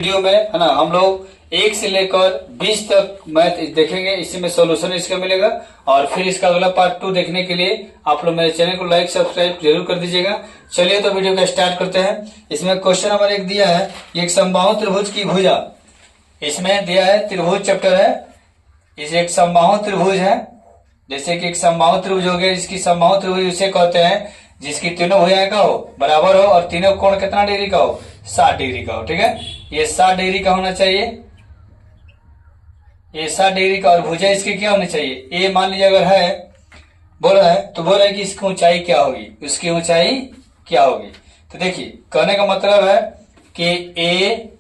Video में है ना हम लोग 1 से लेकर 20 तक मैथ देखेंगे। इसी में सॉल्यूशन इसका मिलेगा और फिर इसका अगला पार्ट 2 देखने के लिए आप लोग मेरे चैनल को लाइक सब्सक्राइब जरूर कर दीजिएगा। चलिए तो वीडियो का स्टार्ट करते हैं। इसमें क्वेश्चन नंबर 1 दिया है, एक समबाहु त्रिभुज की भुजा। इसमें दिया है त्रिभुज चैप्टर है, इसे एक समबाहु त्रिभुज है। जैसे कि एक समबाहु त्रिभुज हो गया, इसकी समबाहु त्रिभुज उसे कहते हैं जिसकी तीनों भुजाएं का हो बराबर हो और तीनों कोण कितना डिग्री का हो, 60 डिग्री का हो। ठीक है, ये 60 डिग्री का होना चाहिए, ये 60 डिग्री का। और भुजा इसकी क्या होनी चाहिए, ए मान लीजिए अगर है, बोल रहा है तो बोल रहा है कि इसकी ऊंचाई क्या होगी, उसकी ऊंचाई क्या होगी। तो देखिए कहने का मतलब है कि ए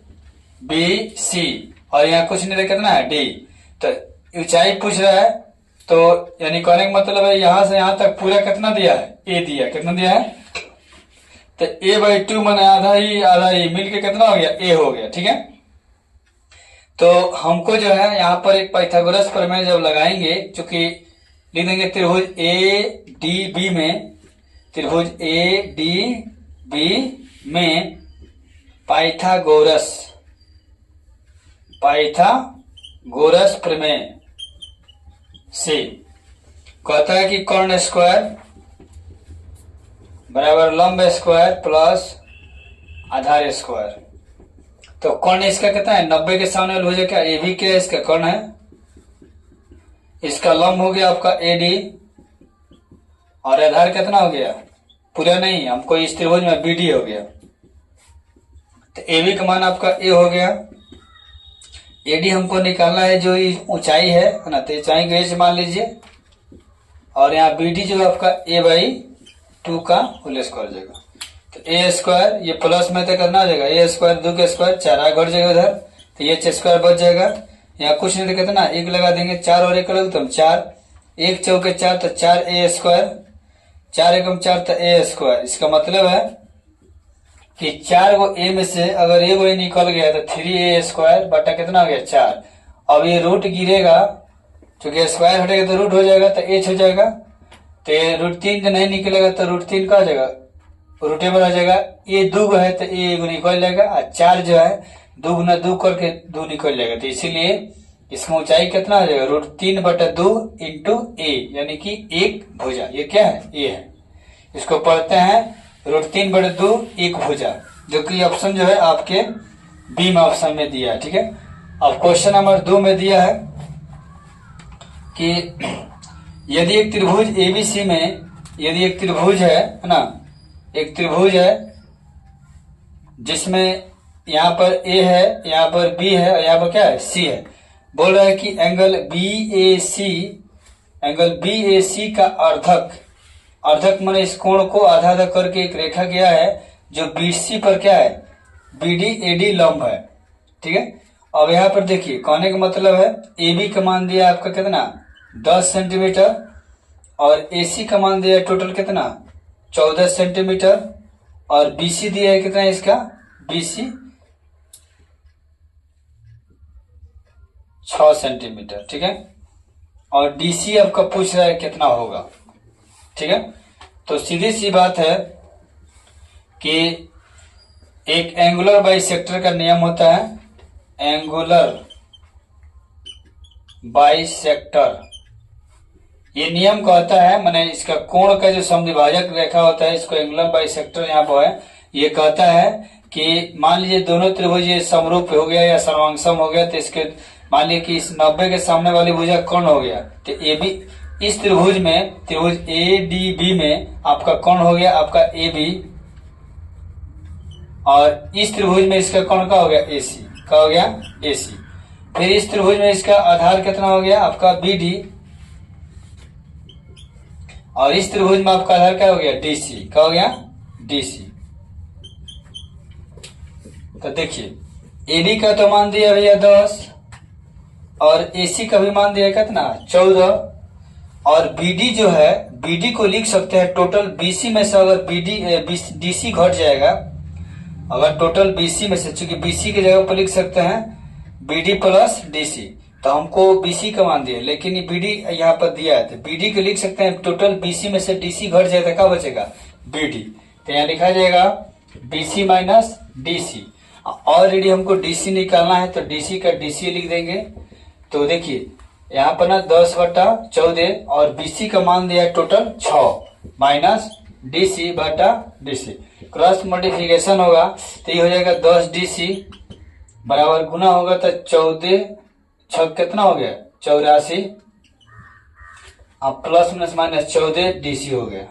बी सी और यहाँ कुछ नहीं कितना है डी, तो ऊंचाई पूछ रहा है। तो यानी कहने का मतलब है यहां से यहां तक पूरा कितना दिया है, ए दिया, कितना दिया है, तो a/2 माने आधा ही मिलके कितना हो गया, ए हो गया। ठीक है, तो हमको जो है यहाँ पर एक पाइथागोरस प्रमेय जब लगाएंगे, चूंकि लिख देंगे त्रिभुज ए डी बी में, त्रिभुज ए डी बी में पाइथागोरस प्रमेय से कहता है कि कर्ण स्क्वायर बराबर लंब स्क्वायर प्लस आधार स्क्वायर। तो कर्ण इसका कितना है, 90 के सामने वाला भुजा क्या, ए भी क्या है, इसका कर्ण है। इसका लंब हो गया आपका ए डी और आधार कितना हो गया, पूरा नहीं, हमको इस त्रिभुज में बी डी हो गया। तो ए बी का मान आपका ए हो गया, ए डी हमको निकालना है जो ऊंचाई है ना, तो ऊंचाई को ए से मान लीजिए और यहाँ बी डी जो है आपका a/2 का होल स्क्वायर जाएगा। तो ए स्क्वायर ये प्लस में तो करना हो जाएगा, ए स्क्वायर 2 के स्क्वायर 4 घट जाएगा उधर, तो ये स्क्वायर बच जाएगा। यहाँ कुछ नहीं तो कितना, 1 लगा देंगे, 4 और 1 लगा तो 4, 1 चौके 4 तो 4 ए स्क्वायर, 4 एकम 4 तो ए स्क्वायर। इसका मतलब है कि 4 को ए में से अगर ए वही निकल गया तो 3a स्क्वायर बटा कितना हो गया 4। अब ये रूट गिरेगा, चूंकि स्क्वायर हटेगा तो रूट हो जाएगा, तो एच हो जाएगा। तो ये √3 नहीं निकलेगा तो √3 का हो जाएगा, रूटेबल हो जाएगा। ये 2 है तो ए निकल जाएगा और 4 जो है 2 गुना 2 करके 2 निकल जाएगा। तो इसीलिए इसकी ऊंचाई कितना हो जाएगा, √3/2 इंटू ए, यानी कि 1 भुजा। ये क्या है, ए है। इसको पढ़ते हैं √3/2 1 भुजा, जो कि ऑप्शन जो है आपके बी में ऑप्शन में दिया है। ठीक है, अब क्वेश्चन नंबर 2 में दिया है कि यदि एक त्रिभुज एबीसी में, यदि एक त्रिभुज है ना, एक त्रिभुज है जिसमें यहाँ पर ए है, यहाँ पर बी है और यहाँ पर क्या है, सी है। बोल रहा है कि एंगल बी ए सी का अर्धक माने इस कोण को आधा आधा करके एक रेखा गया है जो बीसी पर क्या है, बीडी एडी लंब है। ठीक है, अब यहाँ पर देखिए कहने का मतलब है ए बी का मान दिया आपका कितना, 10 सेंटीमीटर और एसी का मान दिया टोटल कितना, 14 सेंटीमीटर और बीसी दिया है कितना, इसका बीसी 6 सेंटीमीटर। ठीक है, और डीसी आपका पूछ रहा है कितना होगा। ठीक है, तो सीधी सी बात है कि एक एंगुलर बाइसेक्टर का नियम होता है, एंगुलर बाइसेक्टर। ये नियम कहता है, माने इसका कोण का जो समद्विभाजक रेखा होता है, इसको एंगुलर बाइसेक्टर यहाँ पर है। ये कहता है कि मान लीजिए दोनों त्रिभुज ये समरूप हो गया या सर्वांगसम हो गया, तो इसके मान लीजिए कि इस 90 के सामने वाली भुजा कर्ण हो गया, तो ए बी, इस त्रिभुज में, त्रिभुज ए डी बी में आपका कर्ण हो गया आपका ए बी और इस त्रिभुज में इसका कर्ण का हो गया ए सी, का हो गया ए सी। फिर इस त्रिभुज में इसका आधार कितना हो गया आपका बी डी और इस त्रिभुज में आपका आधार क्या हो गया, डी सी, का हो गया डी सी। तो देखिए एडी का तो मान दिया भैया 10 और एसी का भी मान दिया कितना, 14 और बीडी जो है, बीडी को लिख सकते हैं टोटल बीसी में से, अगर डीसी घट जाएगा, अगर टोटल बीसी में से, चूंकि बीसी की जगह पर लिख सकते हैं बीडी प्लस डीसी, तो हमको बीसी का मान दिया, लेकिन ये बीडी यहाँ पर दिया है तो बीडी को लिख सकते हैं टोटल बीसी में से डीसी घट जाए तो क्या बचेगा, बीडी। तो यहाँ लिखा जाएगा बीसी माइनस डीसी ऑलरेडी हमको डीसी निकालना है तो डीसी का डीसी लिख देंगे। तो देखिए यहाँ पर ना 10/14 और बीसी का मान दिया है टोटल 6 माइनस डीसी बटा डीसी, क्रॉस मल्टीप्लिकेशन होगा तो ये हो जाएगा 10 डीसी बराबर गुना होगा तो 14 6 कितना हो गया 84, अब प्लस माइनस माइनस 14 डीसी हो गया।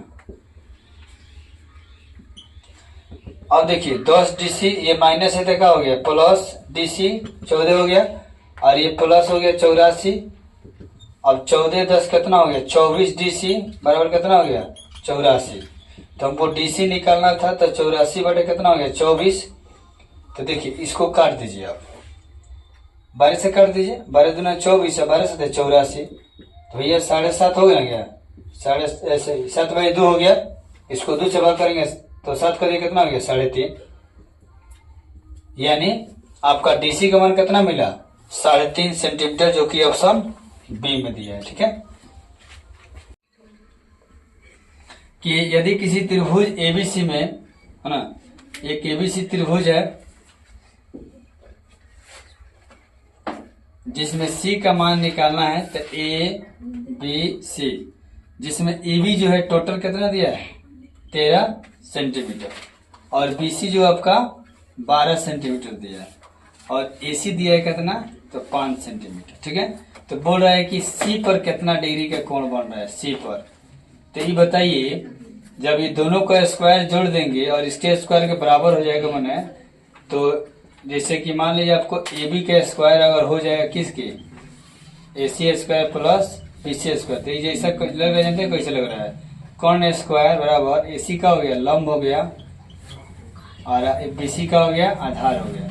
अब देखिए 10 डीसी ये माइनस है तो क्या हो गया प्लस डीसी 14 हो गया और ये प्लस हो गया 84। अब 14 10 कितना हो गया 24 डीसी बराबर कितना हो गया 84। तो हमको डीसी निकालना था तो 84 बटे कितना हो गया 24। तो देखिए इसको काट दीजिए आप 12 से काट दीजिए, 12 दूना 24 है 12 से 84 तो ये 7.5 हो गया 7/2 हो गया। इसको 2 से भाग करेंगे तो 7 का कितना हो गया 3.5, यानी आपका डीसी का मान कितना मिला 3.5 सेंटीमीटर, जो कि ऑप्शन बी में दिया है। ठीक है कि यदि किसी त्रिभुज एबीसी में है ना, एक एबीसी त्रिभुज है जिसमें सी का मान निकालना है तो ए बी सी, जिसमें ए बी जो है टोटल कितना दिया है 13 सेंटीमीटर और बीसी जो आपका 12 सेंटीमीटर दिया है और एसी दिया है कितना तो 5 सेंटीमीटर। ठीक है तो बोल रहा है कि सी पर कितना डिग्री का कोण बन रहा है सी पर। तो ये बताइए जब ये दोनों का स्क्वायर जोड़ देंगे और इसके स्क्वायर के बराबर हो जाएगा मैंने, तो जैसे कि मान लीजिए आपको ए बी का स्क्वायर अगर हो जाएगा किसके A C square plus B C square, तो ये जैसा लग रहा है जानते हैं कैसे लग रहा है कर्ण स्क्वायर बराबर ए सी का हो गया लंब हो गया और बी सी का हो गया आधार हो गया।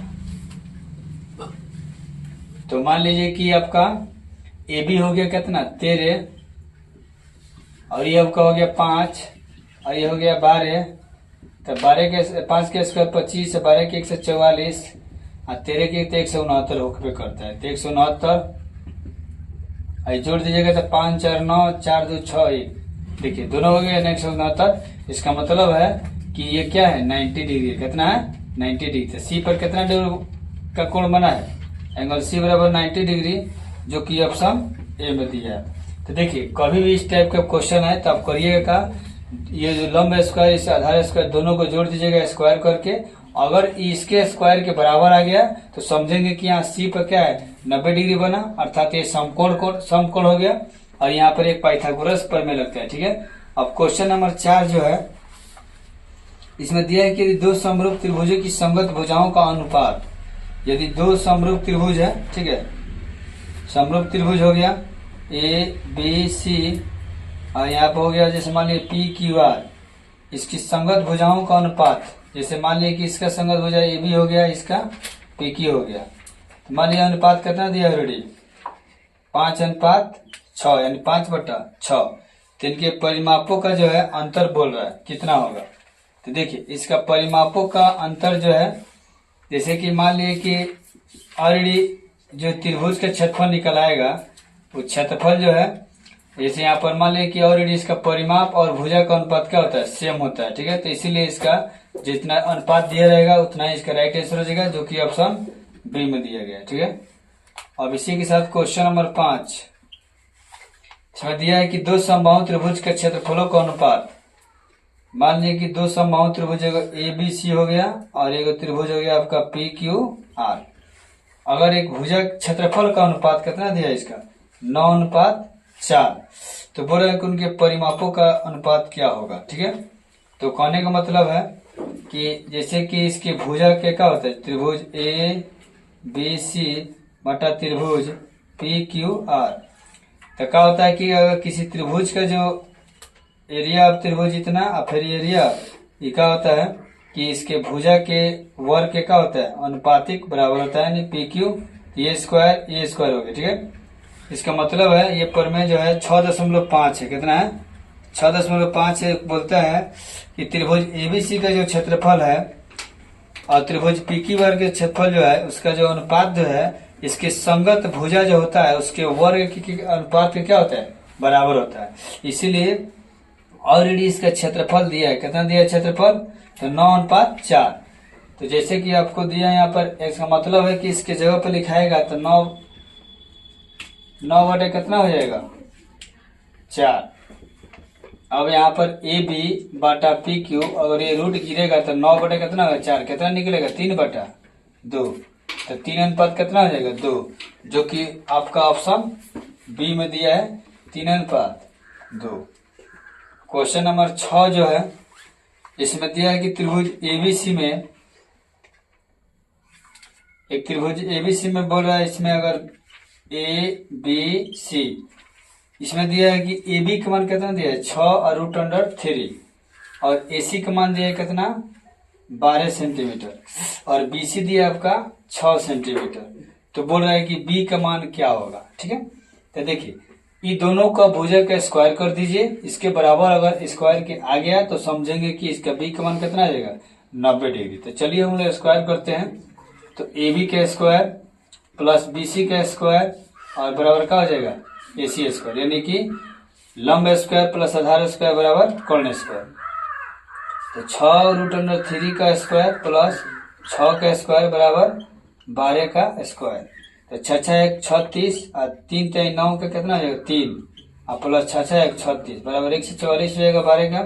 तो मान लीजिए कि आपका ए बी हो गया कितना 13 और ये आपका हो गया 5 और ये हो गया 12, तो 12 के 5 के स्क्वायर 25, 12 के 144 और 13 के 169 होकर करता है तो 169 जोड़ दीजिएगा तो 5 4 9 4 2 6 1, देखिए दोनों हो गए 169। इसका मतलब है कि ये क्या है 90 डिग्री, कितना है 90 डिग्री। तो सी पर कितना डिग्री का कोण बना है एंगल सी बराबर 90 डिग्री, जो कि ऑप्शन ए में दिया है। तो देखिए कभी भी इस टाइप का क्वेश्चन है तो आप करिएगा ये जो लंब स्क्वायर इस आधार स्क्वायर दोनों को जोड़ दीजिएगा स्क्वायर करके, अगर इसके स्क्वायर के बराबर आ गया तो समझेंगे कि यहाँ सी पर क्या है 90 डिग्री बना, अर्थात ये समकोण हो गया और यहाँ पर एक पाइथागोरस प्रमेय लगता है। ठीक है अब क्वेश्चन नंबर 4 जो है इसमें दिया है कि यदि दो समरूप त्रिभुजों की संगत भुजाओं का अनुपात, यदि दो समरूप त्रिभुज है, ठीक है समरूप त्रिभुज हो गया ए बी सी और यहाँ पे हो गया जैसे मान लीजिए पी क्यू आर, इसकी संगत भुजाओं का अनुपात, जैसे मान लीजिए कि इसका संगत भुजा ए बी हो गया इसका पी क्यू हो गया, तो मान लीजिए अनुपात कितना दिया ऑलरेडी 5:6 यानी 5/6। तो इनके परिमापों का जो है अंतर बोल रहा है कितना होगा। तो देखिए इसका परिमापों का अंतर जो है, जैसे कि मान लीजिए कि ऑलरेडी जो त्रिभुज का क्षेत्रफल निकल आएगा वो क्षेत्रफल जो है, जैसे यहाँ पर मान लीजिए कि ऑलरेडी इसका परिमाप और भुजा का अनुपात क्या होता है सेम होता है। ठीक है तो इसीलिए इसका जितना अनुपात दिया रहेगा उतना ही इसका राइट आंसर हो जाएगा, जो कि ऑप्शन बी में दिया गया है। ठीक है अब इसी के साथ क्वेश्चन नंबर 5 इसमें दिया है कि दो समबाहु त्रिभुज के क्षेत्रफलों का अनुपात। मान लीजिए कि दो समबाहु त्रिभुज ए बी सी हो गया और एक त्रिभुज हो गया आपका पी क्यू आर। अगर एक भुजा क्षेत्रफल का अनुपात कितना दिया है इसका 9:4, तो बोल रहे हैं कि उनके परिमापों का अनुपात क्या होगा। ठीक है तो कहने का मतलब है कि जैसे कि इसके भुजा के क्या होता है त्रिभुज ए बी सी बटा त्रिभुज पी क्यू आर, तो क्या होता है कि अगर किसी त्रिभुज का जो एरिया ऑफ त्रिभुज इतना और फिर एरिया ये क्या होता है कि इसके भुजा के वर्ग के क्या होता है अनुपातिक बराबर होता है, यानी पी क्यू ये स्क्वायर हो गया। ठीक है इसका मतलब है ये प्रमेय जो है 6.5 है, कितना है 6.5 है। बोलता है कि त्रिभुज एबीसी का जो क्षेत्रफल है और त्रिभुज पीकी वर्ग के क्षेत्रफल जो है उसका जो अनुपात जो है इसके संगत भुजा जो होता है उसके वर्ग के अनुपात के क्या होता है बराबर होता है। इसीलिए ऑलरेडी इसका क्षेत्रफल दिया है, कितना दिया है क्षेत्रफल तो 9:4। तो जैसे कि आपको दिया यहाँ पर, इसका मतलब है कि इसके जगह पर लिखाएगा तो 9 बटे कितना हो जाएगा 4। अब यहाँ पर ए बी बाटा पी क्यू, अगर ये रूट गिरेगा तो 9 बटे कितना होगा 4, कितना निकलेगा 3 बटा 2, तो 3 अनुपात कितना हो जाएगा 2, जो कि आपका ऑप्शन बी में दिया है 3 अनुपात 2। क्वेश्चन नंबर 6 जो है इसमें दिया है कि त्रिभुज एबीसी में, एक त्रिभुज एबीसी में बोल रहा है, इसमें अगर ए बी सी, इसमें दिया है कि ए बी का मान कितना दिया है 6 और √3, और ए सी का मान दिया है कितना 12 सेंटीमीटर, और बी सी दिया है आपका 6 सेंटीमीटर। तो बोल रहा है कि बी का मान क्या होगा। ठीक है, तो देखिए ये दोनों का भुजा का स्क्वायर कर दीजिए, इसके बराबर अगर स्क्वायर के आ गया तो समझेंगे कि इसका बी का मान कितना आ जाएगा 90 डिग्री। तो चलिए हम लोग स्क्वायर करते हैं। तो ए बी का स्क्वायर प्लस बी सी का स्क्वायर और बराबर क्या हो जाएगा ए सी स्क्वायर, यानी कि लंब स्क्वायर प्लस आधार स्क्वायर बराबर कर्ण स्क्वायर। तो 6√3 का स्क्वायर प्लस 6 का स्क्वायर बराबर 12 का स्क्वायर। तो 6 6 1 36 और 3 3 9 का कितना हो जाएगा 3 और प्लस 6 6 1 36 बराबर 144 हो जाएगा 12 का।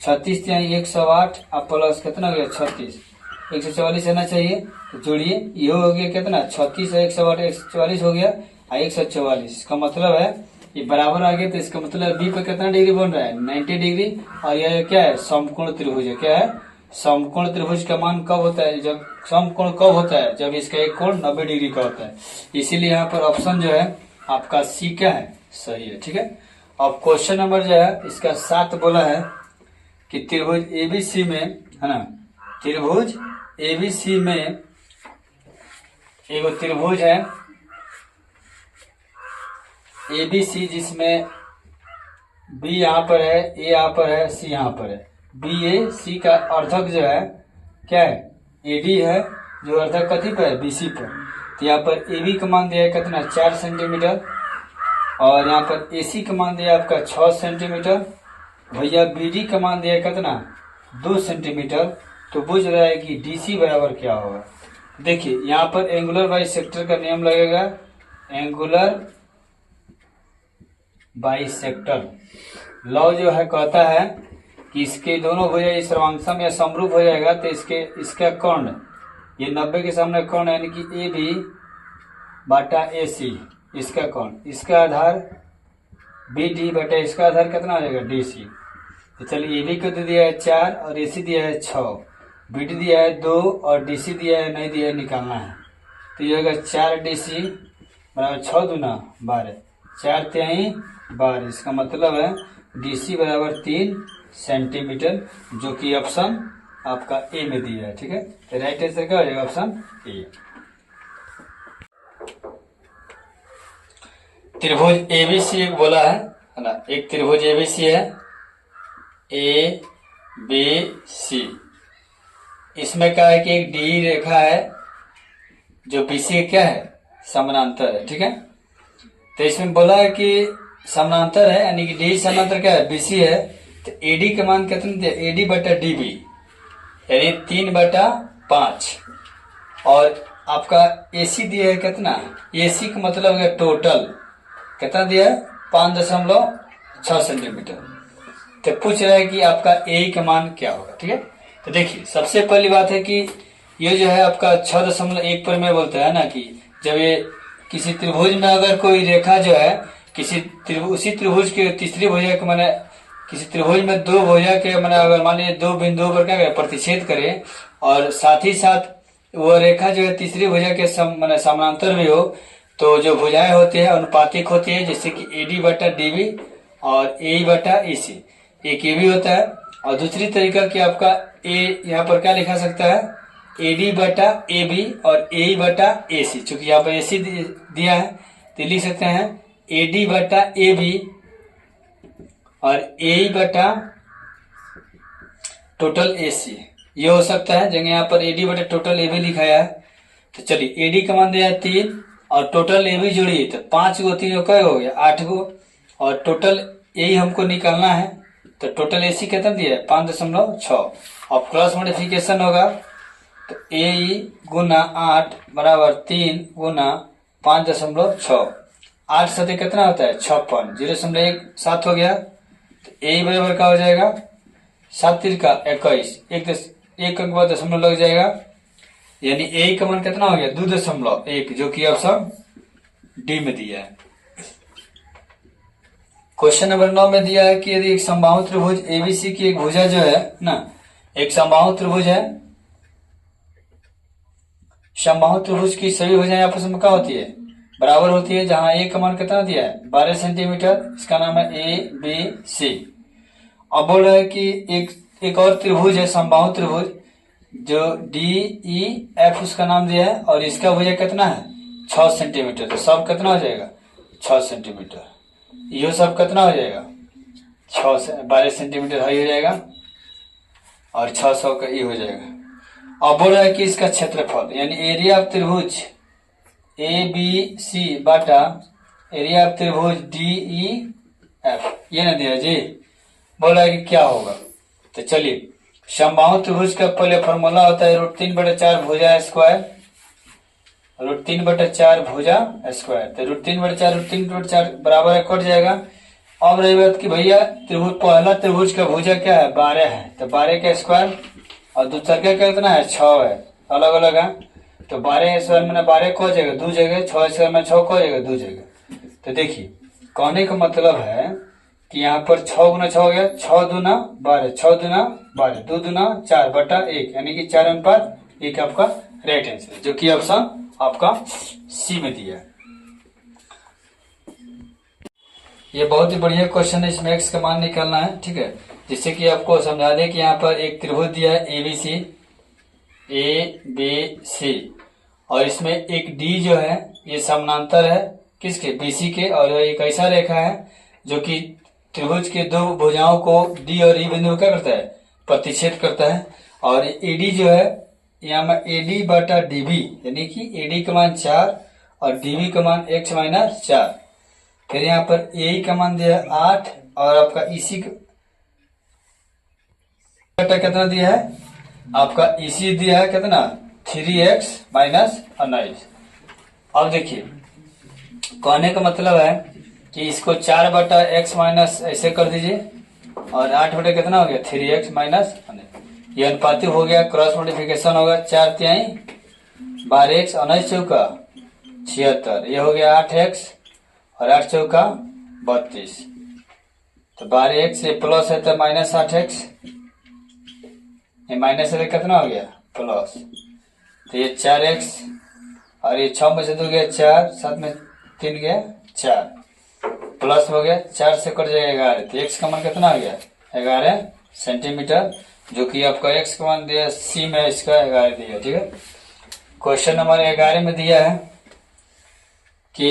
36 3 108 और प्लस कितना हो गया 36, 144 आना चाहिए। तो जोड़िए, ये हो गया कितना 36 और 108 144 हो गया और 144। इसका मतलब है ये बराबर आ गया, तो इसका मतलब बी पे कितना डिग्री बन रहा है 90 डिग्री। और यह क्या है समकोण त्रिभुज है। क्या है समकोण त्रिभुज का मान कब होता है, जब समकोण कब होता है जब इसका एक कोण 90 डिग्री का होता है। इसीलिए यहाँ पर ऑप्शन जो है आपका सी क्या है सही है। ठीक है, अब क्वेश्चन नंबर जो है इसका 7 बोला है कि त्रिभुज एबीसी में, है ना, त्रिभुज एबीसी में एक त्रिभुज है एबीसी, जिसमें बी यहाँ पर है, ए यहाँ पर है, सी यहाँ पर है। बी ए सी का अर्धक जो है क्या है एडी है, जो अर्धक कथी पर है बीसी पर। तो यहाँ पर ए बी का मान दिया है कितना 4 सेंटीमीटर, और यहाँ पर ए सी का मान दिया है आपका 6 सेंटीमीटर। भैया बी डी का मान दिया है कितना 2 सेंटीमीटर। तो बुझ रहा है कि डी सी बराबर क्या होगा। देखिए यहाँ पर एंगुलर बाइसेक्टर का नियम लगेगा। एंगुलर बाइसेक्टर लॉ जो है कहता है कि इसके दोनों भुजा इस सर्वांगसम या समरूप हो जाएगा, तो इसका कर्ण ये 90 के सामने कर्ण यानी कि ए बी बाटा ए सी, इसका कर्ण, इसका आधार बी डी बटा इसका आधार कितना हो जाएगा डी सी। तो चलिए ए बी को दिया है 4 और ए सी दिया है 6, बी डी दिया है 2 और डी सी दिया है नहीं दिया है, निकालना है। तो ये होगा 4 डी सी बराबर 6 दूना 12, 4 3 12। इसका मतलब है डी सी बराबर 3 सेंटीमीटर, जो कि ऑप्शन आपका ए में दिया है। ठीक है, तो राइट आंसर क्या हो जाएगा ऑप्शन ए। त्रिभुज एबीसी एक बोला है ना, एक त्रिभुज एबीसी है ए बी सी। इसमें क्या है कि एक डी रेखा है जो बीसी क्या है समानांतर है। ठीक है, तो इसमें बोला है कि समानांतर है, यानी कि डी समानांतर क्या है बीसी है। तो एडी का मान कितना दिया एडी बटा डीबी, यानी 3/5, और आपका एसी दिया है कितना, एसी का मतलब हो गया टोटल कितना दिया है 5.6 सेंटीमीटर। तो पूछ रहा है कि आपका ए का मान क्या होगा। ठीक है, तो देखिए सबसे पहली बात है कि ये जो है आपका 6.1 पर में बोलता है ना कि जब ये किसी त्रिभुज में अगर कोई रेखा जो है उसी त्रिभुज के तीसरी भुजा के माने किसी त्रिभुज में 2 भुजा के माने अगर मान लीजिए 2 बिंदुओं पर क्या करे प्रतिच्छेद करे, और साथ ही साथ वो रेखा जो है तीसरी भुजा के माने समानांतर भी हो, तो जो भुजाएं होती है अनुपातिक होती है, जैसे कि एडी बटा डीबी और ए बटा ए सी, एक ये भी होता है। और दूसरी तरीका कि आपका ए यहाँ पर क्या लिखा सकता है एडी बटा ए बी और ए बटा ए सी, चूंकि यहाँ पर ए सी दिया है तो लिख सकते हैं एडी बटा ए बी और ए बटा टोटल ए सी, ये हो सकता है। जगह यहाँ पर एडी बटा टोटल ए बी लिखाया है। तो चलिए एडी का मान दिया है 3 और टोटल ए बी जोड़िए तो 5 गो 3 गो हो गया 8 गो, और टोटल ए हमको निकालना है। तो टोटल ए सी कितना दिया है 5.6, और क्रॉस मॉडिफिकेशन होगा तो ए गुना 8 बराबर 3 गुना 5.6। 8 सतह कितना होता है 56, 0.17 हो गया। तो ए बराबर क्या हो जाएगा 7 तिरका 21, एक अंक बाद दशमलव लग जाएगा, यानी ए का मान कितना हो गया 2.1, जो कि ऑप्शन डी में दिया है। क्वेश्चन नंबर 9 में दिया है कि यदि एक समबाहु त्रिभुज एबीसी की एक भुजा जो है ना, एक समबाहु त्रिभुज है, समबाहु त्रिभुज की सभी भुजाएं आपस में क्या होती है बराबर होती है, जहां ए का मान कितना दिया है 12 सेंटीमीटर, इसका नाम है ए बी सी। अब बोल रहा है कि एक और त्रिभुज है समबाहु त्रिभुज जो डी ई एफ, उसका नाम दिया है और इसका भुजा कितना है 6 सेंटीमीटर। तो सब कितना हो जाएगा 6 सेंटीमीटर, ये सब कितना हो जाएगा 6 से 12 सेंटीमीटर हाई हो जाएगा और 600 का ई हो जाएगा। अब बोल रहा है कि इसका क्षेत्रफल यानी एरिया ऑफ त्रिभुज ए बी सी बाटा एरिया ऑफ त्रिभुज डी ई एफ, ये ना दिया जी। बोला है कि क्या होगा, तो चलिए समबाहु त्रिभुज का पहले फॉर्मूला होता है √3/4 भुजा स्क्वायर, √3/4 भुजा स्क्वायर। तो √3/4 बराबर है, कट जाएगा। अब रही बात कि भैया त्रिभुज पहला त्रिभुज का भुजा क्या है 12 है, तो 12 का स्क्वायर और दूसरा क्या कितना है 6 है, अलग अलग है। तो 12 स्क्वायर में 12 को हो जाएगा 2 जगह, 6 स्क्वायर में 6 को हो जाएगा 2 जगह। तो देखिए कहने का मतलब है कि यहाँ पर 6 गुना 6 हो गया, 6 दूना 12, 6 दूना 12, 2 दूना 4/1, यानी कि 4:1 आपका राइट आंसर, जो कि ऑप्शन आपका सी में दिया है। ये बहुत ही बढ़िया क्वेश्चन है, इसमें एक्स का मान निकालना है, ठीक है, जिससे कि आपको समझा दे कि यहाँ पर एक त्रिभुज दिया है ए बी सी और इसमें एक डी जो है ये समानांतर है किसके बीसी के, और एक ऐसा रेखा है जो कि त्रिभुज के दो भुजाओं को डी और ई बिंदु क्या करता है प्रतिच्छेद करता है। और एडी जो है यहाँ में एडी बटा डीबी, यानी कि एडी का मान 4 और डीबी का मान x-4। फिर यहाँ पर ए का मान दिया है 8 और आपका इसी बटा कितना दिया है आपका इसी दिया है कितना 3x-19। अब देखिए कहने का मतलब है कि इसको 4/x- ऐसे कर दीजिए और 8 कितना हो गया 3x-, ये अनुपाती हो गया, क्रॉस मल्टीप्लिकेशन होगा, 4×3 12x, 19 चौका 76, ये हो गया 8x और 8 चौका 32। तो 12x ये प्लस है तो -8x, ये माइनस है कितना हो गया प्लस, तो ये 4x और ये 6 में से 2 गया 4, 7 में 3 गया 4, प्लस हो गया 4 से कट जाएगा 11, तो x का मान कितना हो गया 11 सेंटीमीटर, जो कि आपका x का मान दिया सी में इसका 11 दिया, ठीक है। क्वेश्चन नंबर 11 में दिया है कि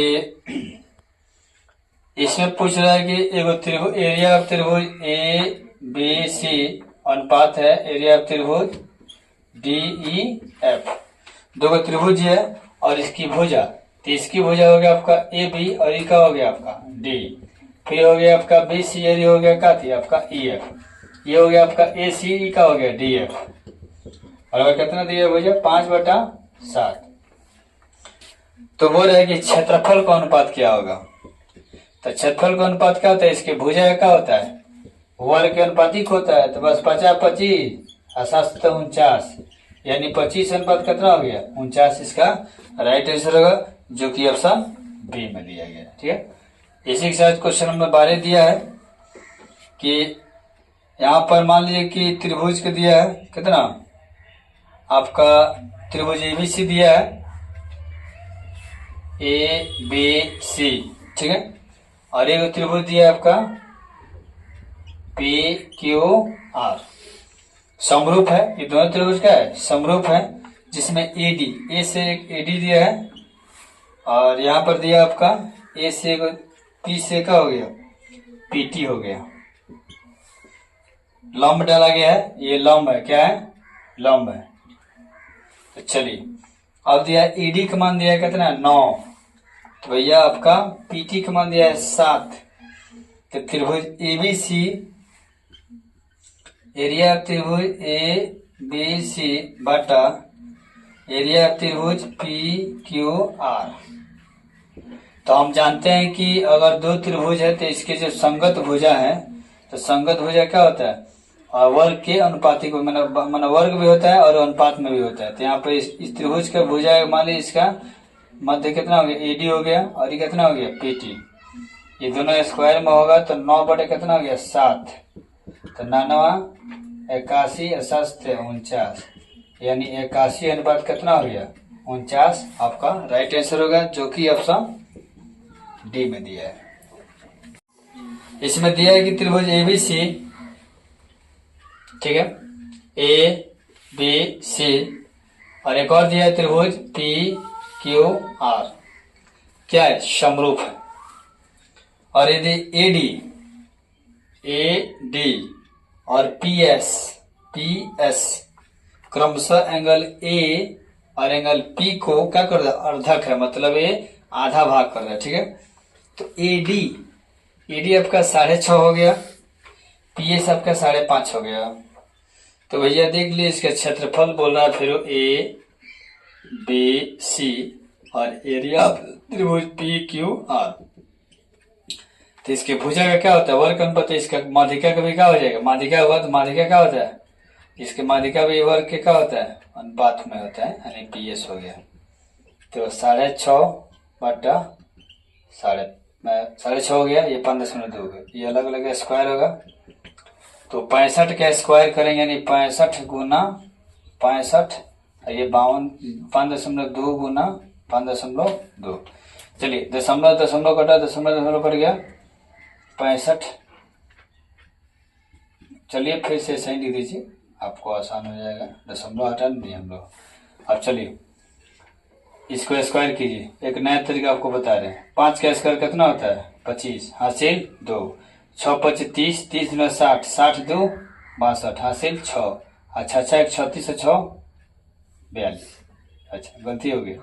इसमें पूछ रहा है कि एगो त्रिभुज एरिया ऑफ त्रिभुज ए बी सी अनुपात है एरिया ऑफ त्रिभुज डी ई एफ। दो त्रिभुज है और इसकी भुजा, तो इसकी भुजा हो गया आपका ए बी और ई का हो गया आपका डी, फिर हो गया आपका बी सी, ये हो गया क्या थी आपका ई एफ, ये हो गया आपका ए सी, ई का हो गया डी एफ। और कितना दिया भुजा 5/7। तो बोल रहे कि क्षेत्रफल का अनुपात क्या होगा, तो क्षेत्रफल का अनुपात क्या होता है इसके भुजा क्या होता है वर्ग के अनुपातिक होता है, तो बस 50-25 और 7-49, यानी 25 अनुपात कितना हो गया 49, इसका राइट आंसर होगा, जो कि ऑप्शन बी में दिया गया, ठीक है। इसी के साथ क्वेश्चन नंबर 12 दिया है कि यहाँ पर मान लीजिए कि त्रिभुज के दिया है कितना आपका त्रिभुज एबीसी दिया है ए बी सी, ठीक है, और एक त्रिभुज दिया है आपका पी क्यू आर, समरूप है, ये दोनों त्रिभुज का है समरूप है, जिसमें एडी ए से एक एडी दिया है और यहाँ पर दिया आपका ए से पी से का हो गया पीटी हो गया, लंब डाला गया है, ये लंब है, क्या है लंब है। तो चलिए अब दिया एडी का मान दिया है कितना 9, तो भैया आपका पीटी का मान दिया है 7। तो त्रिभुज एबीसी एरिया त्रिभुज ए बी सी बटा एरिया ऑफ त्रिभुज पी क्यू आर। तो हम जानते हैं कि अगर दो त्रिभुज है तो इसके जो संगत भुजा है, तो संगत भुजा क्या होता है, और वर्ग के अनुपातिक माना वर्ग भी होता है और अनुपात में भी होता है। तो यहाँ पे इस त्रिभुज का भुजा मान लीजिए इसका मध्य कितना हो गया, एडी हो गया, और ये कितना हो गया, पीटी। ये दोनों स्क्वायर में होगा तो 9 बटे कितना हो गया, 7। तो 9 81 49, यानी 81 अनुपात कितना हो गया, 49 आपका राइट आंसर होगा, जो कि ऑप्शन डी में दिया है। इसमें दिया है कि त्रिभुज एबीसी, ठीक है, ए बी सी, और एक और दिया है त्रिभुज पी क्यू आर, क्या है, समरूप है। और यदि ए डी और पी एस क्रमशः एंगल ए और एंगल पी को क्या कर रहा है, अर्धक है, मतलब ये आधा भाग कर रहा है, ठीक है। तो एडी आपका 6.5 हो गया, पीएस आपका 5.5 हो गया। तो भैया देख लीजिए इसका क्षेत्रफल बोल रहा है फिर ए बी सी और एरिया त्रिभुज पी क्यू आर। तो इसके भुजा का क्या होता है, वर्ग अनुपात। इसका माध्यिका का भी क्या हो जाएगा, माध्यिका हुआ तो माध्यिका क्या होता है, इसके माध्यिका भी वर्ग के क्या होता है, अनुपात में होता है, यानी पीएस हो गया। तो 6.5 बटा 6.5 हो गया, ये 5.2 हो गया, ये अलग अलग स्क्वायर होगा। तो 65 का स्क्वायर करेंगे, यानी 65 गुना 65, ये 5.2 गुना 5.2। चलिए दशमलव कटा, दशमलव कट गया 65। चलिए फिर से सही लिख दीजिए, आपको आसान हो जाएगा, दशमलव हटा नहीं हम लोग। अब चलिए इसको स्क्वायर कीजिए, एक नया तरीका आपको बता रहे हैं। 5 का स्क्वायर कितना होता है, 25, हासिल 2, 6 5 30, 30 गुना 60, 60 2 62, हासिल 6, अच्छा 1 36 6 42। अच्छा गलती हो गई,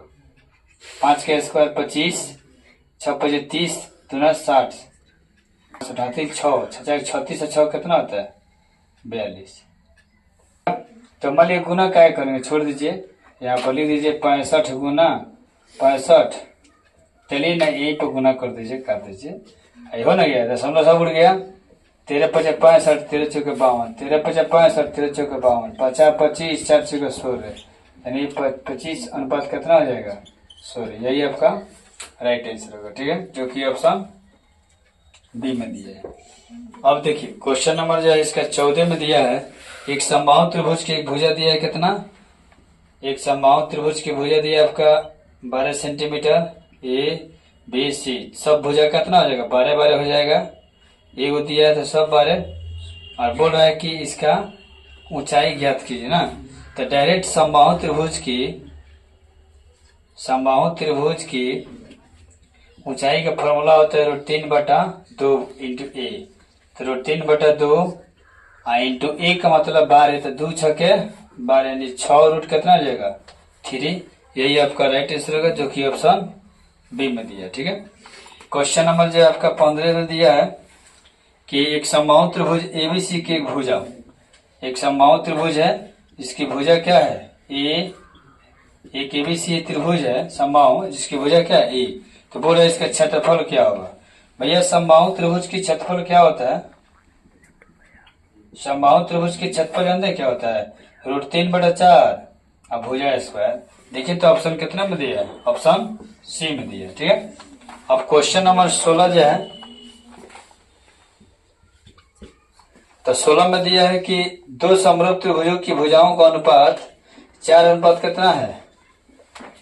5 का स्क्वायर 25, 6 5 30 दुना 60, 6 6 36 6 कितना होता है, 42। तो मान लीजिए गुना क्या करेंगे, छोड़ दीजिए, यहाँ पर लिख दीजिए 65 गुना 65। चलिए ना यही पे गुना कर दीजिए, काट दीजिए, हो ना गया, दशमलव सब उड़ गया। 13 5 65, 13 चौके 52, 13 5 65, 13 चौके 52, 50 25 4 चौके 16, यानी 25 अनुपात कितना हो जाएगा, 16। यही आपका राइट आंसर होगा, ठीक है, जो कि ऑप्शन बी में दिया है। अब देखिए क्वेश्चन नंबर जो है इसका 14 में दिया है, एक समबाहु त्रिभुज की भुजा दिया है कितना, एक समबाहु त्रिभुज की भुजा दिया आपका 12 सेंटीमीटर, ए बी सी, सब भुजा कितना हो जाएगा, 12 12 हो जाएगा। एगो दिया है तो सब 12, और बोल रहा है कि इसका ऊंचाई ज्ञात कीजिए ना। तो डायरेक्ट समबाहु त्रिभुज की ऊंचाई का फॉर्मूला होता है √3/2 इंटू ए। तो √3/2 इंटू ए का मतलब 12, तो 2 छके 12, यानी 6 रूट कितना हो जाएगा, 3। यही आपका राइट आंसर होगा, जो कि ऑप्शन बी में दिया, ठीक है। क्वेश्चन नंबर जो आपका 15 में दिया है कि एक समबाहु त्रिभुज एबीसी की भुजा, एक समबाहु त्रिभुज है, इसकी भुजा क्या है, एक एबीसी त्रिभुज है समबाहु, जिसकी भुजा क्या है, ए। तो बोले इसका क्षेत्रफल क्या होगा। भैया समबाहु त्रिभुज की क्षेत्रफल क्या होता है, समबाहु त्रिभुज की क्षेत्रफल जानते क्या होता है, √3/4 अब भुजा स्क्वायर। देखिए तो ऑप्शन कितना में दिया है, ऑप्शन सी में दिया है, ठीक है। अब क्वेश्चन नंबर 16 जो है, तो 16 में दिया है कि दो समरूप त्रिभुजों की भुजाओं का अनुपात 4 अनुपात कितना है,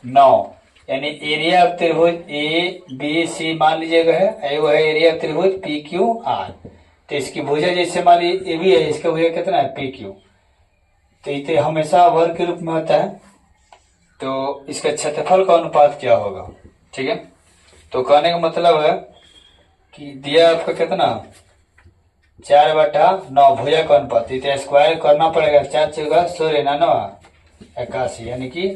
9, यानी एरिया ऑफ त्रिभुज ए बी सी मान लीजिएगा है, वो है एरिया ऑफ त्रिभुज पी क्यू आर। तो इसकी भुजा जैसे मान लीजिए ए बी है, इसका भुजा कितना है, पी क्यू। तो ये हमेशा वर्ग के रूप में होता है, तो इसका क्षेत्रफल का अनुपात क्या होगा, ठीक है। तो कहने का मतलब है कि दिया आपका कितना, 4/9 भुजा का अनुपात, इतना स्क्वायर करना पड़ेगा, 4 चौका 16 9 81, यानी कि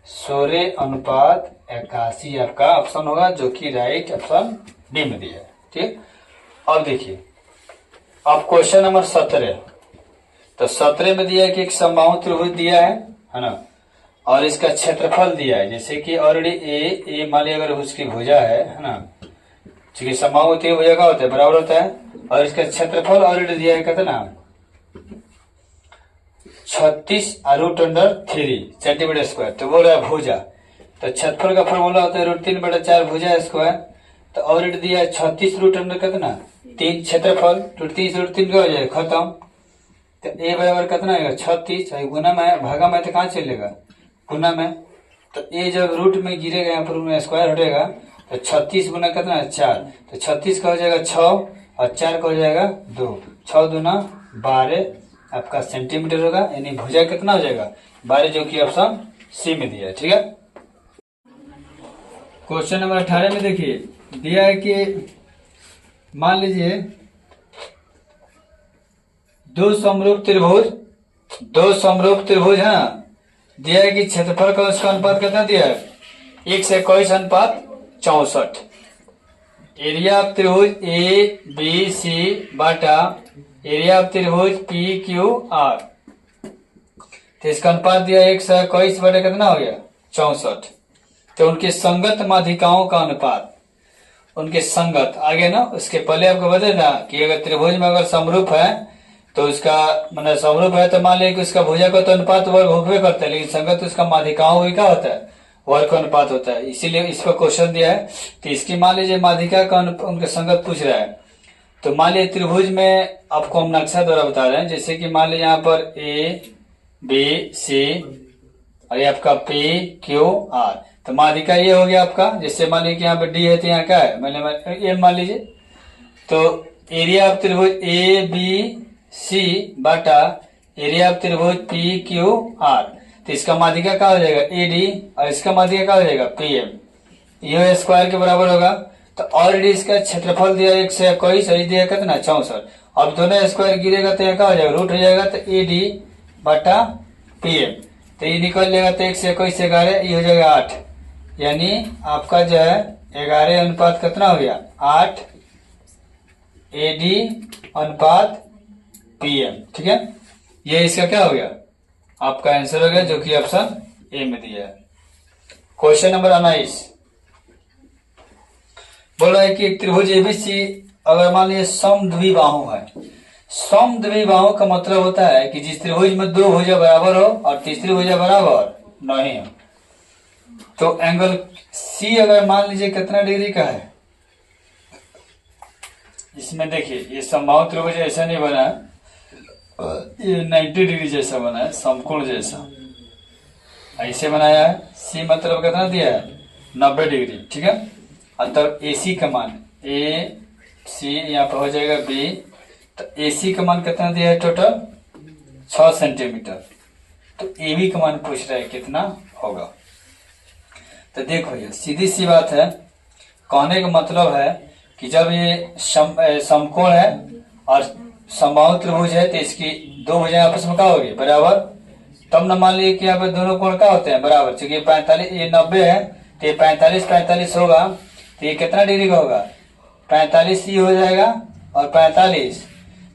16 अनुपात 81 आपका ऑप्शन होगा, जो कि राइट ऑप्शन डी में दिया है, ठीक। अब देखिए अब क्वेश्चन नंबर 17, तो 17 में दिया है कि एक समबाहु त्रिभुज दिया है ना, और इसका क्षेत्रफल दिया है, जैसे कि ऑलरेडी ए मान लिया अगर उसकी भुजा है ना, क्योंकि समबाहु भुजा का होता है बराबर होता है, और इसका क्षेत्रफल ऑलरेडी दिया है कितना 36√3 सेंटीमीटर स्क्वायर। तो बोल रहा है भुजा, तो क्षेत्रफल का फॉर्मूला होता है √3/4 भुजा स्क्वायर। तो ऑलरेडी दिया है 36√3 कितना 3 क्षेत्रफल, √3 का हो जाएगा खत्म। तो ए बराबर कितना आएगा 36, गुना में भागा में तो कहाँ चलेगा गुना में, तो ए जब रूट में गिरेगा यहाँ पर स्क्वायर हटेगा, तो 36 गुना कितना है 4, तो 36 का हो जाएगा 6 और 4 का हो जाएगा 2, 6 दूना 12 आपका सेंटीमीटर होगा, यानी भुजा कितना हो जाएगा 12, जो कि ऑप्शन सी में दिया है। ठीक है, क्वेश्चन नंबर 18 में देखिए दिया है कि मान लीजिए दो समरूप त्रिभुज है ना, दिया है कि क्षेत्रफल का उसका अनुपात कितना दिया है 1:21:64। एरिया ऑफ त्रिभुज ए बी सी बाटा एरिया ऑफ त्रिभुज पी क्यू आर, तो इसका अनुपात दिया 1:21 बटे कितना हो गया 64। तो उनके संगत माध्यिकाओं का अनुपात, उनके संगत आगे ना, उसके पहले आपको बता देना कि अगर त्रिभुज में अगर समरूप है तो उसका मतलब समरूप है तो मान लिया कि उसका भुजा का तो अनुपात वर्ग होबे करता है, लेकिन संगत उसका माध्यिकाओं भी क्या होता है वर्ग का अनुपात होता है। इसीलिए इस पर क्वेश्चन दिया है। तो इसकी मान लीजिए माध्यिका का उनके संगत पूछ रहा है, तो मान लीजिए त्रिभुज में आपको हम नक्शा द्वारा बता रहे हैं, जैसे कि मान लीजिए यहाँ पर ए बी सी और ये आपका पी क्यू आर, तो माध्यिका ये हो गया आपका, जैसे मान लीजिए यहाँ पर डी है तो यहाँ क्या है मैंने मान लीजिए, तो एरिया ऑफ त्रिभुज ए बी सी बाटा एरिया ऑफ त्रिभुज पी क्यू आर, तो इसका माध्यिका क्या हो जाएगा ए डी और इसका माध्यिका क्या हो जाएगा पी एम, ये स्क्वायर के बराबर होगा। तो ऑलरेडी इसका क्षेत्रफल दिया 1:21 और दिया कितना 64, अब दोनों स्क्वायर गिरेगा तो क्या हो जाएगा रूट हो जाएगा, तो ए डी बटा पी एम, तो ये निकल जाएगा, तो 1:21 से 11 ये हो जाएगा 8, यानी आपका जो है 11 अनुपात कितना हो गया 8 ए डी अनुपात पीएम। ठीक है, ये इसका क्या हो गया आपका आंसर हो गया, जो कि ऑप्शन ए में दिया है। क्वेश्चन नंबर 19 बोल रहा है कि एक त्रिभुज एबीसी अगर मान लीजिए समद्विबाहु है, समद्विबाहु का मतलब होता है कि जिस त्रिभुज में दो भुजा बराबर हो और तीसरी भुजा बराबर नहीं हो, तो एंगल सी अगर मान लीजिए कितना डिग्री का है, इसमें देखिए ये समबाहु त्रिभुज ऐसा नहीं बना है, ये 90 डिग्री जैसा बना है, समकोण जैसा ऐसे बनाया है। सी मतलब कितना दिया है 90 डिग्री। ठीक है, तब ए सी का मान ए सी यहाँ पर हो जाएगा बी, तो ए सी का मान कितना दिया है टोटल 6 सेंटीमीटर, तो ए बी का मान पूछ रहा है कितना होगा। तो देखो ये सीधी सी बात है, कहने का मतलब है कि जब ये समकोण है और समबाहु त्रिभुज है, तो इसकी दो भुजाएं आपस में क्या होगी बराबर, तब न मान लीजिए कि यहाँ पे दोनों कोण क्या होते हैं बराबर, क्योंकि 45 ये 90 है तो ये 45 होगा, तो ये कितना डिग्री का होगा 45 ही हो जाएगा और 45,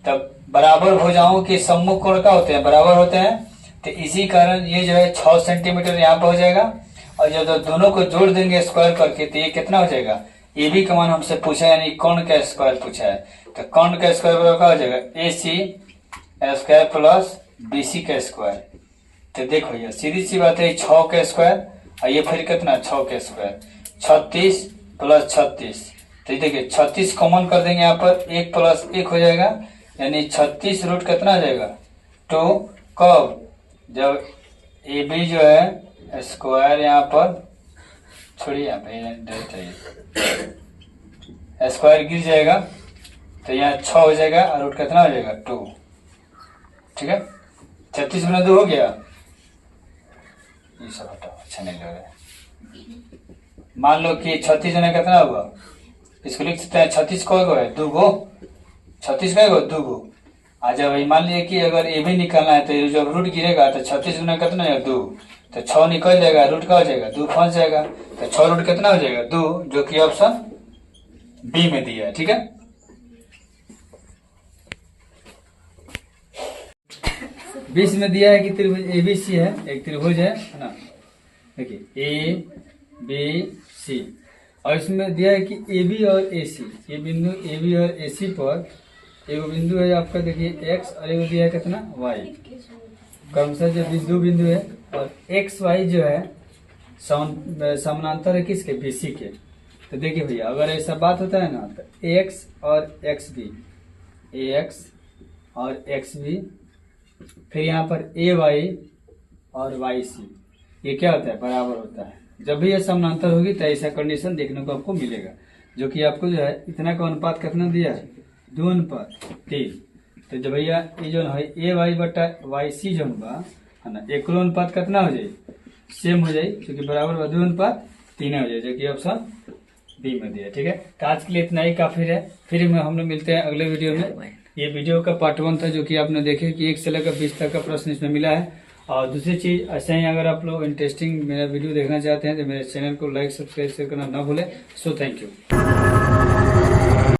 तब बराबर भुजाओं के सम्मुख कोण क्या होते हैं बराबर होते हैं, तो इसी कारण ये जो है 6 सेंटीमीटर यहाँ पे हो जाएगा, और जब दोनों को जोड़ देंगे स्क्वायर करके तो ये कितना हो जाएगा, ए बी का मान हमसे पूछा है, यानी कर्ण का स्क्वायर पूछा है, तो कर्ण का स्क्वायर बराबर क्या हो जाएगा ए सी स्क्वायर प्लस बी सी का स्क्वायर। तो देखो ये सीधी सी बात है 6 का स्क्वायर और ये फिर कितना 6 का स्क्वायर, 36 प्लस 36, तो देखिए 36 कॉमन कर देंगे यहाँ पर 1 प्लस 1 हो जाएगा, यानी 36 रूट कितना आ जाएगा 2, कब जब ए बी जो है स्क्वायर यहाँ पर छोड़िए यहाँ पे स्क्वायर गिर जाएगा, तो यहाँ 6 हो जाएगा और रूट कितना हो जाएगा 2। ठीक है, 36 गुना 2 हो गया, ये सब हटाओ अच्छा नहीं लग रहा है। मान लो कि 36 गुना कितना होगा, इसको लिख सकते हैं 36 को है 2 गो, 36 का 2 गो। आज जब मान लीजिए कि अगर ए भी निकालना है तो जब रूट गिरेगा तो 36 गुना कितना है 2, तो 6 निकल जाएगा, रूट का हो जाएगा 2 फंस जाएगा, तो 6 रूट कितना हो जाएगा 2, जो कि ऑप्शन बी में दिया है। ठीक है, बीस में दिया है कि त्रिभुज एबीसी है, एक त्रिभुज है ना, देखिए ए बी सी, और इसमें दिया है कि ए बी और ए सी, ये बिंदु ए बी और ए सी पर एगो बिंदु है आपका देखिए एक्स, और एगो दिया है कितना वाई, क्रमशः जो बिंदु है, और एक्स वाई जो है समानांतर है किसके, बी सी के। तो देखिए भैया अगर ऐसा बात होता है ना, तो एक्स और एक्स बी, ए एक्स और एक्स बी, फिर यहाँ पर ए वाई और वाई सी, ये क्या होता है, बराबर होता है। जब भी ये समानांतर होगी तो ऐसा कंडीशन देखने को आपको मिलेगा, जो कि आपको जो है इतना का अनुपात कितना दिया है, 2:3। तो जब भैया ये जो है ए वाई बटा वाई सी जो बा है ना, एकरो अनुपात कितना हो जाए, सेम हो जाए, क्योंकि बराबर बा 2:3 हो जाए, जो कि ऑप्शन बी में दिया। ठीक है, तो आज के लिए इतना ही काफी है। फिर हम लोग मिलते हैं अगले वीडियो में। ये वीडियो का पार्ट 1 था, जो कि आपने देखे कि 1 से लेकर 20 तक का प्रश्न इसमें मिला है। और दूसरी चीज, ऐसे ही अगर आप लोग इंटरेस्टिंग मेरा वीडियो देखना चाहते हैं तो मेरे चैनल को लाइक सब्सक्राइब करना ना भूलें। So thank you.